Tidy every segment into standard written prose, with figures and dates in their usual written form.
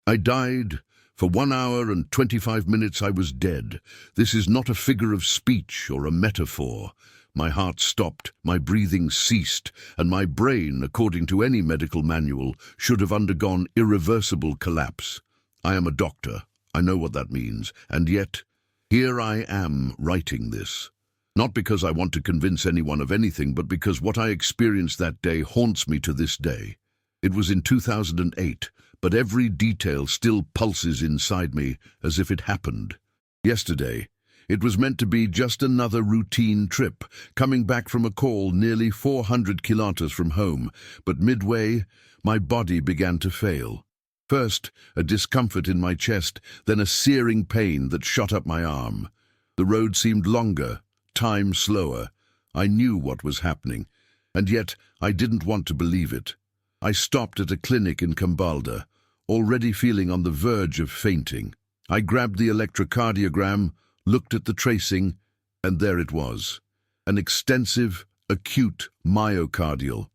I died. For 1 hour and 25 minutes I was dead. This is not a figure of speech or a metaphor. My heart stopped, my breathing ceased, and my brain, according to any medical manual, should have undergone irreversible collapse. I am a doctor. I know what that means. And yet, here I am writing this. Not because I want to convince anyone of anything, but because what I experienced that day haunts me to this day. It was in 2008, but every detail still pulses inside me as if it happened yesterday. It was meant to be just another routine trip, coming back from a call nearly 400 kilometers from home, but midway, my body began to fail. First, a discomfort in my chest, then a searing pain that shot up my arm. The road seemed longer, time slower. I knew what was happening, and yet I didn't want to believe it. I stopped at a clinic in Cambalda, already feeling on the verge of fainting. I grabbed the electrocardiogram, looked at the tracing, and there it was. An extensive, acute myocardial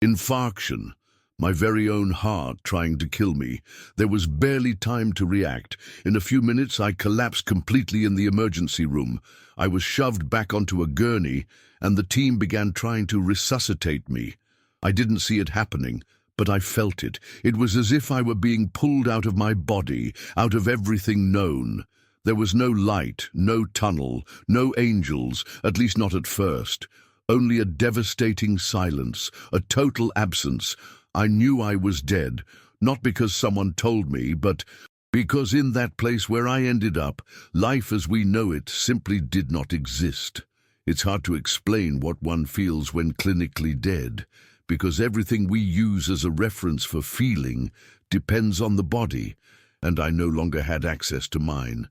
infarction. My very own heart trying to kill me. There was barely time to react. In a few minutes, I collapsed completely in the emergency room. I was shoved back onto a gurney, and the team began trying to resuscitate me. I didn't see it happening, but I felt it. It was as if I were being pulled out of my body, out of everything known. There was no light, no tunnel, no angels, at least not at first. Only a devastating silence, a total absence. I knew I was dead, not because someone told me, but because in that place where I ended up, life as we know it simply did not exist. It's hard to explain what one feels when clinically dead, because everything we use as a reference for feeling depends on the body, and I no longer had access to mine.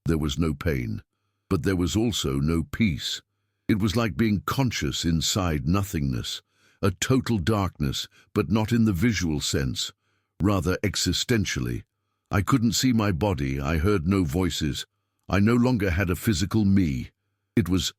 There was no pain, but there was also no peace. It was like being conscious inside nothingness, a total darkness, but not in the visual sense, rather existentially. I couldn't see my body, I heard no voices. I no longer had a physical me. It was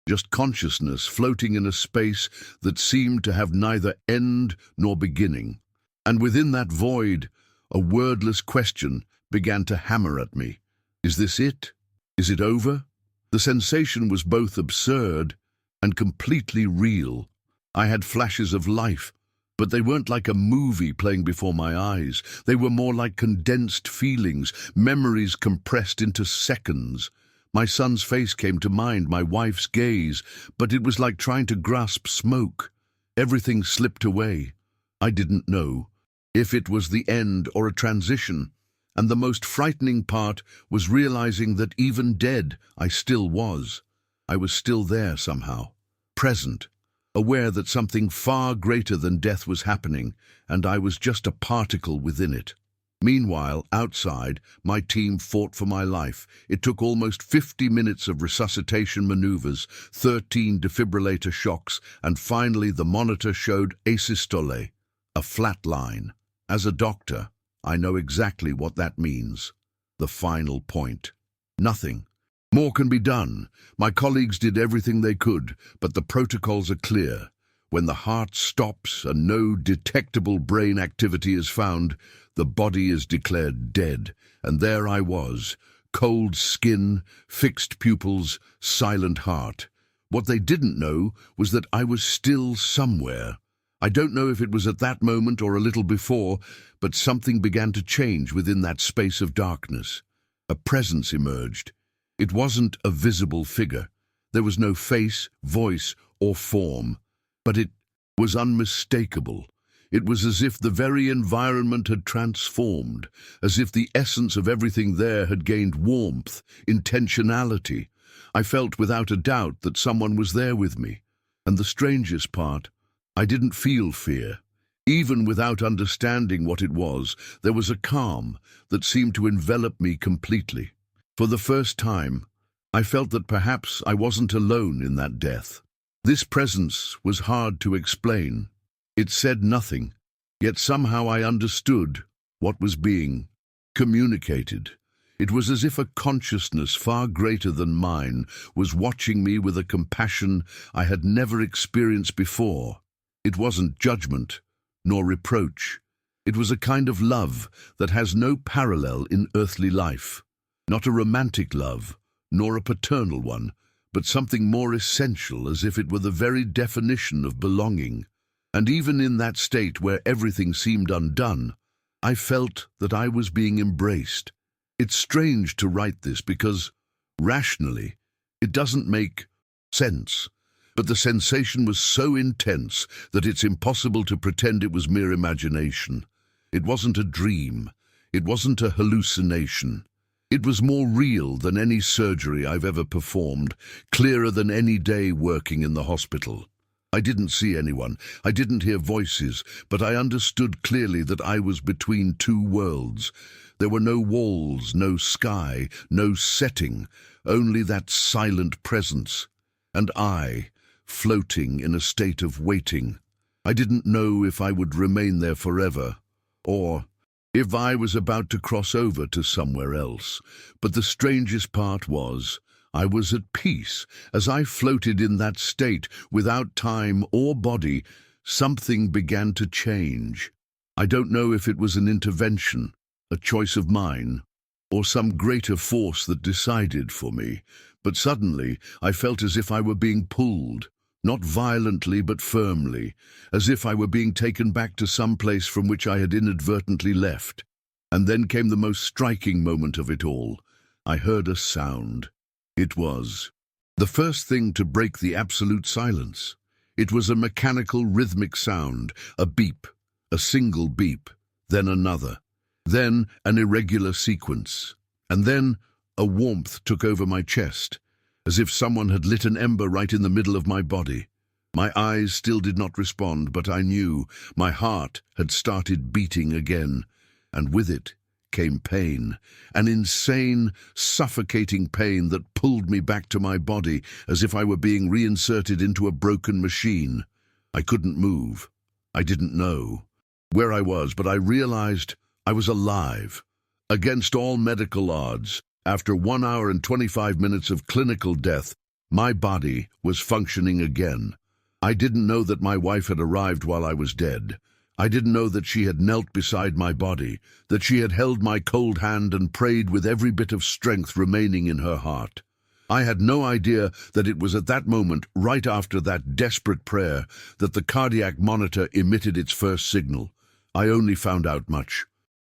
just consciousness floating in a space that seemed to have neither end nor beginning. And within that void, a wordless question began to hammer at me. Is this it? Is it over? The sensation was both absurd and completely real. I had flashes of life, but they weren't like a movie playing before my eyes. They were more like condensed feelings, memories compressed into seconds. My son's face came to mind, my wife's gaze, but it was like trying to grasp smoke. Everything slipped away. I didn't know if it was the end or a transition. And the most frightening part was realizing that even dead, I still was. I was still there somehow, present, aware that something far greater than death was happening, and I was just a particle within it. Meanwhile, outside, my team fought for my life. It took almost 50 minutes of resuscitation maneuvers, 13 defibrillator shocks, and finally the monitor showed asystole, a flat line. As a doctor, I know exactly what that means. The final point. Nothing. More can be done. My colleagues did everything they could, but the protocols are clear. When the heart stops and no detectable brain activity is found, the body is declared dead. And there I was, cold skin, fixed pupils, silent heart. What they didn't know was that I was still somewhere. I don't know if it was at that moment or a little before, but something began to change within that space of darkness. A presence emerged. It wasn't a visible figure. There was no face, voice, or form, but it was unmistakable. It was as if the very environment had transformed, as if the essence of everything there had gained warmth, intentionality. I felt without a doubt that someone was there with me. And the strangest part, I didn't feel fear. Even without understanding what it was, there was a calm that seemed to envelop me completely. For the first time, I felt that perhaps I wasn't alone in that death. This presence was hard to explain. It said nothing, yet somehow I understood what was being communicated. It was as if a consciousness far greater than mine was watching me with a compassion I had never experienced before. It wasn't judgment, nor reproach. It was a kind of love that has no parallel in earthly life. Not a romantic love, nor a paternal one, but something more essential, as if it were the very definition of belonging. And even in that state where everything seemed undone, I felt that I was being embraced. It's strange to write this because, rationally, it doesn't make sense. But the sensation was so intense that it's impossible to pretend it was mere imagination. It wasn't a dream. It wasn't a hallucination. It was more real than any surgery I've ever performed, clearer than any day working in the hospital. I didn't see anyone, I didn't hear voices, but I understood clearly that I was between two worlds. There were no walls, no sky, no setting, only that silent presence. And I, floating in a state of waiting. I didn't know if I would remain there forever, or if I was about to cross over to somewhere else. But the strangest part was, I was at peace. As I floated in that state, without time or body, something began to change. I don't know if it was an intervention, a choice of mine, or some greater force that decided for me, but suddenly I felt as if I were being pulled, not violently but firmly, as if I were being taken back to some place from which I had inadvertently left. And then came the most striking moment of it all. I heard a sound. It was the first thing to break the absolute silence. It was a mechanical, rhythmic sound, a beep, a single beep, then another, then an irregular sequence, and then a warmth took over my chest, as if someone had lit an ember right in the middle of my body. My eyes still did not respond, but I knew my heart had started beating again, and with it came pain, an insane, suffocating pain that pulled me back to my body as if I were being reinserted into a broken machine. I couldn't move. I didn't know where I was, but I realized I was alive. Against all medical odds, after 1 hour and 25 minutes of clinical death, my body was functioning again. I didn't know that my wife had arrived while I was dead. I didn't know that she had knelt beside my body, that she had held my cold hand and prayed with every bit of strength remaining in her heart. I had no idea that it was at that moment, right after that desperate prayer, that the cardiac monitor emitted its first signal. I only found out much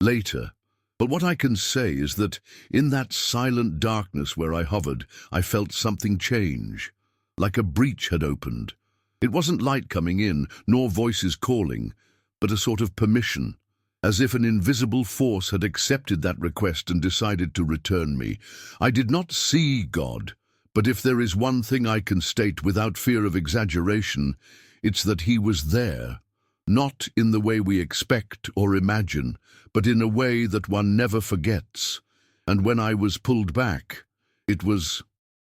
later. But what I can say is that in that silent darkness where I hovered, I felt something change, like a breach had opened. It wasn't light coming in, nor voices calling, but a sort of permission, as if an invisible force had accepted that request and decided to return me. I did not see God, but if there is one thing I can state without fear of exaggeration, it's that he was there, not in the way we expect or imagine, but in a way that one never forgets. And when I was pulled back, it was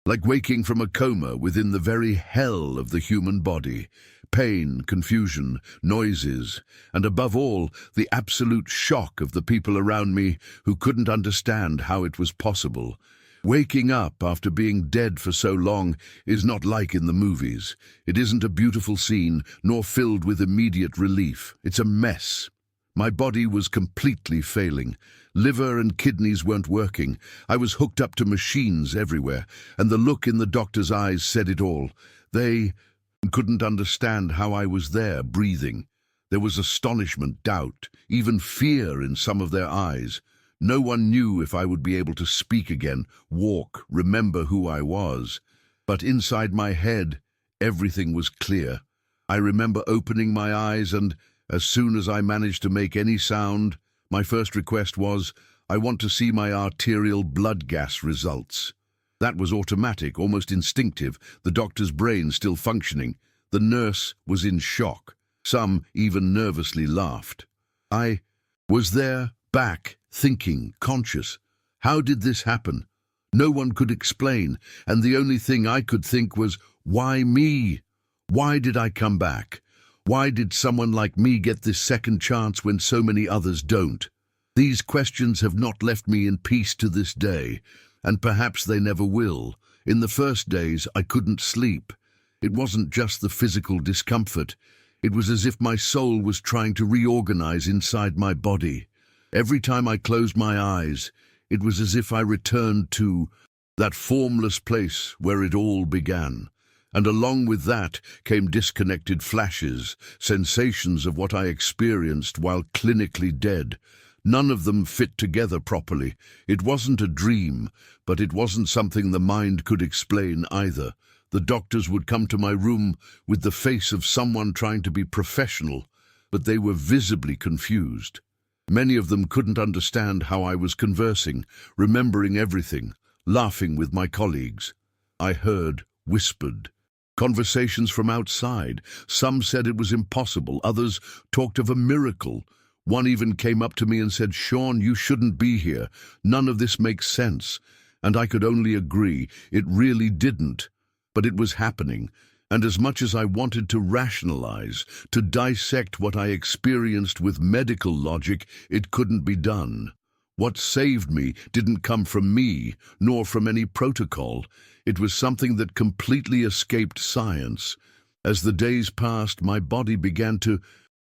like waking from a coma within the very hell of the human body. Pain, confusion, noises, and above all, the absolute shock of the people around me who couldn't understand how it was possible. Waking up after being dead for so long is not like in the movies. It isn't a beautiful scene, nor filled with immediate relief. It's a mess. My body was completely failing. Liver and kidneys weren't working. I was hooked up to machines everywhere, and the look in the doctor's eyes said it all. They couldn't understand how I was there, breathing. There was astonishment, doubt, even fear in some of their eyes. No one knew if I would be able to speak again, walk, remember who I was. But inside my head, everything was clear. I remember opening my eyes, and as soon as I managed to make any sound, my first request was, I want to see my arterial blood gas results. That was automatic, almost instinctive, the doctor's brain still functioning. The nurse was in shock. Some even nervously laughed. I was there, back, thinking, conscious. How did this happen? No one could explain, and the only thing I could think was, why me? Why did I come back? Why did someone like me get this second chance when so many others don't? These questions have not left me in peace to this day, and perhaps they never will. In the first days, I couldn't sleep. It wasn't just the physical discomfort. It was as if my soul was trying to reorganize inside my body. Every time I closed my eyes, it was as if I returned to that formless place where it all began. And along with that came disconnected flashes, sensations of what I experienced while clinically dead. None of them fit together properly. It wasn't a dream, but it wasn't something the mind could explain either. The doctors would come to my room with the face of someone trying to be professional, but they were visibly confused. Many of them couldn't understand how I was conversing, remembering everything, laughing with my colleagues. I heard, whispered, conversations from outside. Some said it was impossible, others talked of a miracle. One even came up to me and said, "Sean, you shouldn't be here. None of this makes sense." And I could only agree, it really didn't. But it was happening, and as much as I wanted to rationalize, to dissect what I experienced with medical logic, it couldn't be done. What saved me didn't come from me, nor from any protocol. It was something that completely escaped science. As the days passed, my body began to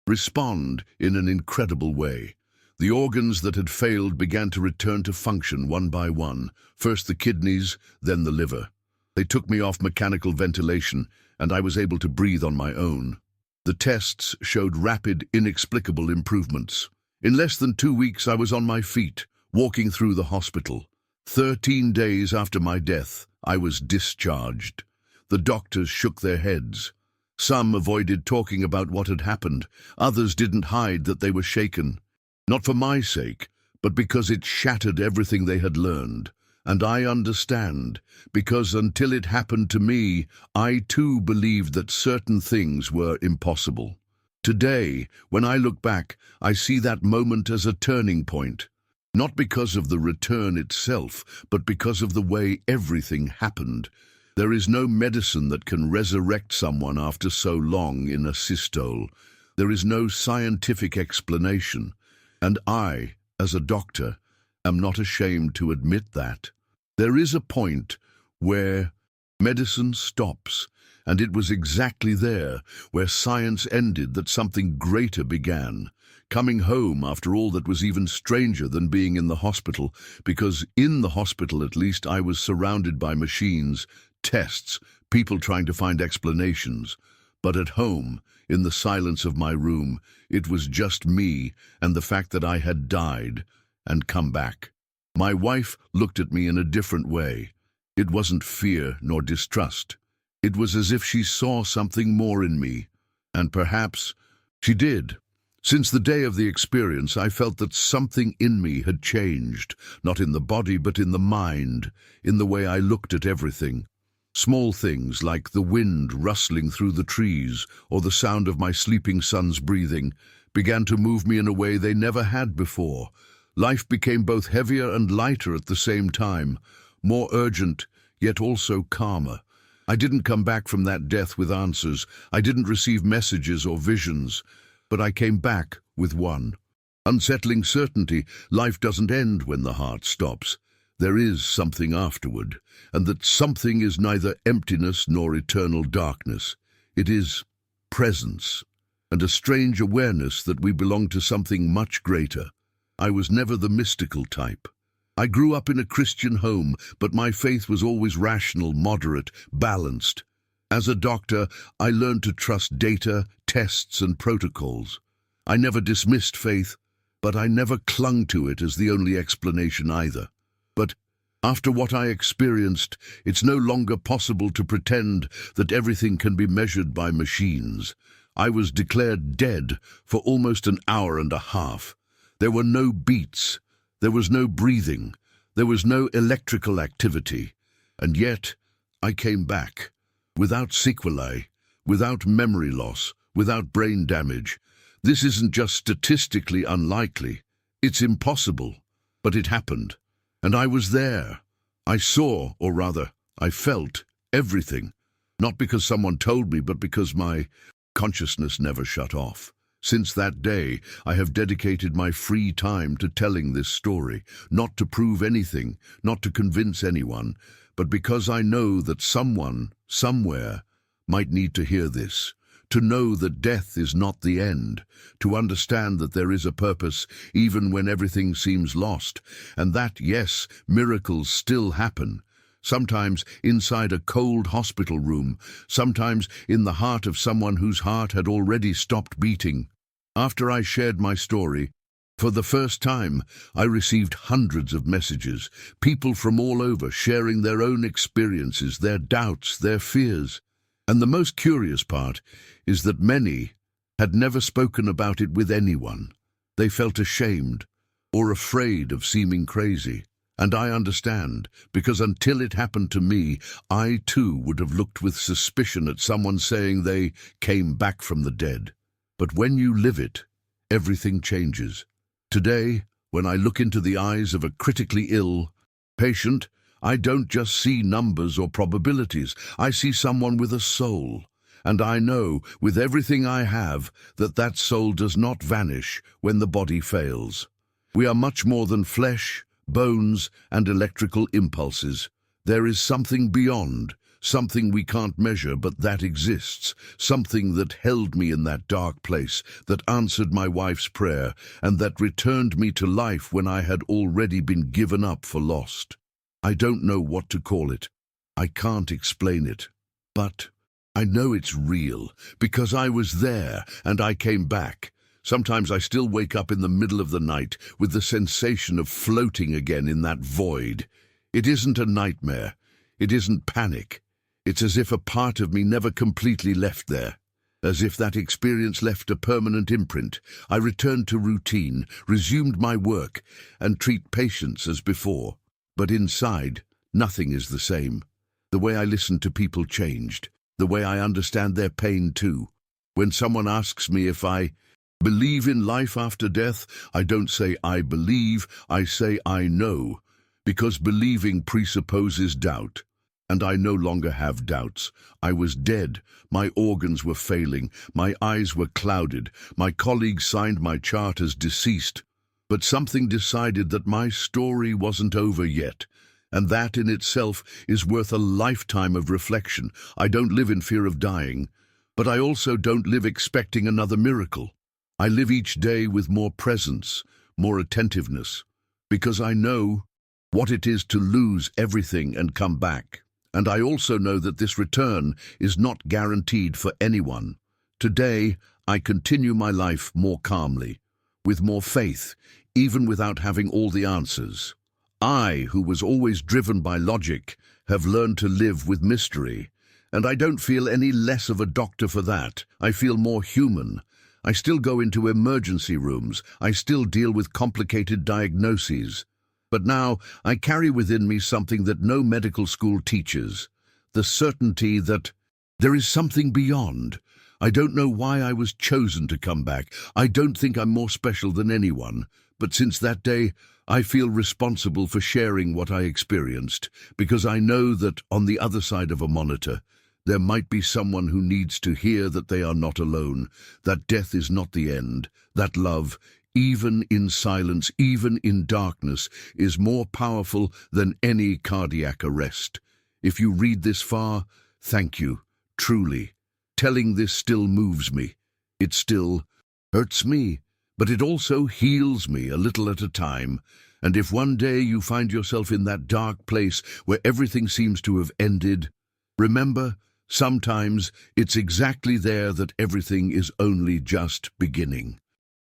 respond in an incredible way. The organs that had failed began to return to function one by one, first the kidneys, then the liver. They took me off mechanical ventilation, and I was able to breathe on my own. The tests showed rapid, inexplicable improvements. In less than 2 weeks, I was on my feet, walking through the hospital. 13 days after my death, I was discharged. The doctors shook their heads. Some avoided talking about what had happened. Others didn't hide that they were shaken. Not for my sake, but because it shattered everything they had learned. And I understand, because until it happened to me, I too believed that certain things were impossible. Today, when I look back, I see that moment as a turning point. Not because of the return itself, but because of the way everything happened. There is no medicine that can resurrect someone after so long in a systole. There is no scientific explanation. And I, as a doctor, am not ashamed to admit that. There is a point where medicine stops, and it was exactly there, where science ended, that something greater began. Coming home, after all, that was even stranger than being in the hospital, because in the hospital at least I was surrounded by machines, tests, people trying to find explanations. But at home, in the silence of my room, it was just me and the fact that I had died and come back. My wife looked at me in a different way. It wasn't fear nor distrust. It was as if she saw something more in me. And perhaps she did. Since the day of the experience, I felt that something in me had changed, not in the body but in the mind, in the way I looked at everything. Small things like the wind rustling through the trees or the sound of my sleeping son's breathing began to move me in a way they never had before. Life became both heavier and lighter at the same time, more urgent, yet also calmer. I didn't come back from that death with answers. I didn't receive messages or visions, but I came back with one unsettling certainty. Life doesn't end when the heart stops. There is something afterward, and that something is neither emptiness nor eternal darkness. It is presence, and a strange awareness that we belong to something much greater. I was never the mystical type. I grew up in a Christian home, but my faith was always rational, moderate, balanced. As a doctor, I learned to trust data, tests, and protocols. I never dismissed faith, but I never clung to it as the only explanation either. But after what I experienced, it's no longer possible to pretend that everything can be measured by machines. I was declared dead for almost an hour and a half. There were no beats, there was no breathing, there was no electrical activity. And yet, I came back, without sequelae, without memory loss, without brain damage. This isn't just statistically unlikely, it's impossible. But it happened, and I was there. I saw, or rather, I felt everything. Not because someone told me, but because my consciousness never shut off. Since that day, I have dedicated my free time to telling this story, not to prove anything, not to convince anyone, but because I know that someone, somewhere, might need to hear this, to know that death is not the end, to understand that there is a purpose even when everything seems lost, and that, yes, miracles still happen. Sometimes inside a cold hospital room, sometimes in the heart of someone whose heart had already stopped beating. After I shared my story, for the first time, I received hundreds of messages, people from all over sharing their own experiences, their doubts, their fears. And the most curious part is that many had never spoken about it with anyone. They felt ashamed or afraid of seeming crazy. And I understand, because until it happened to me, I too would have looked with suspicion at someone saying they came back from the dead. But when you live it, everything changes. Today, when I look into the eyes of a critically ill patient, I don't just see numbers or probabilities. I see someone with a soul. And I know, with everything I have, that that soul does not vanish when the body fails. We are much more than flesh, bones, and electrical impulses. There is something beyond, something we can't measure, but that exists, something that held me in that dark place, that answered my wife's prayer, and that returned me to life when I had already been given up for lost. I don't know what to call it. I can't explain it. But I know it's real, because I was there and I came back. Sometimes I still wake up in the middle of the night with the sensation of floating again in that void. It isn't a nightmare. It isn't panic. It's as if a part of me never completely left there. As if that experience left a permanent imprint. I returned to routine, resumed my work, and treat patients as before. But inside, nothing is the same. The way I listen to people changed. The way I understand their pain too. When someone asks me if I believe in life after death, I don't say I believe, I say I know. Because believing presupposes doubt. And I no longer have doubts. I was dead. My organs were failing. My eyes were clouded. My colleagues signed my chart as deceased. But something decided that my story wasn't over yet. And that in itself is worth a lifetime of reflection. I don't live in fear of dying, but I also don't live expecting another miracle. I live each day with more presence, more attentiveness, because I know what it is to lose everything and come back. And I also know that this return is not guaranteed for anyone. Today, I continue my life more calmly, with more faith, even without having all the answers. I, who was always driven by logic, have learned to live with mystery. And I don't feel any less of a doctor for that. I feel more human. I still go into emergency rooms. I still deal with complicated diagnoses. But now I carry within me something that no medical school teaches, the certainty that there is something beyond. I don't know why I was chosen to come back. I don't think I'm more special than anyone. But since that day, I feel responsible for sharing what I experienced, because I know that on the other side of a monitor, there might be someone who needs to hear that they are not alone, that death is not the end, that love, even in silence, even in darkness, is more powerful than any cardiac arrest. If you read this far, thank you, truly. Telling this still moves me. It still hurts me, but it also heals me a little at a time. And if one day you find yourself in that dark place where everything seems to have ended, remember, sometimes it's exactly there that everything is only just beginning.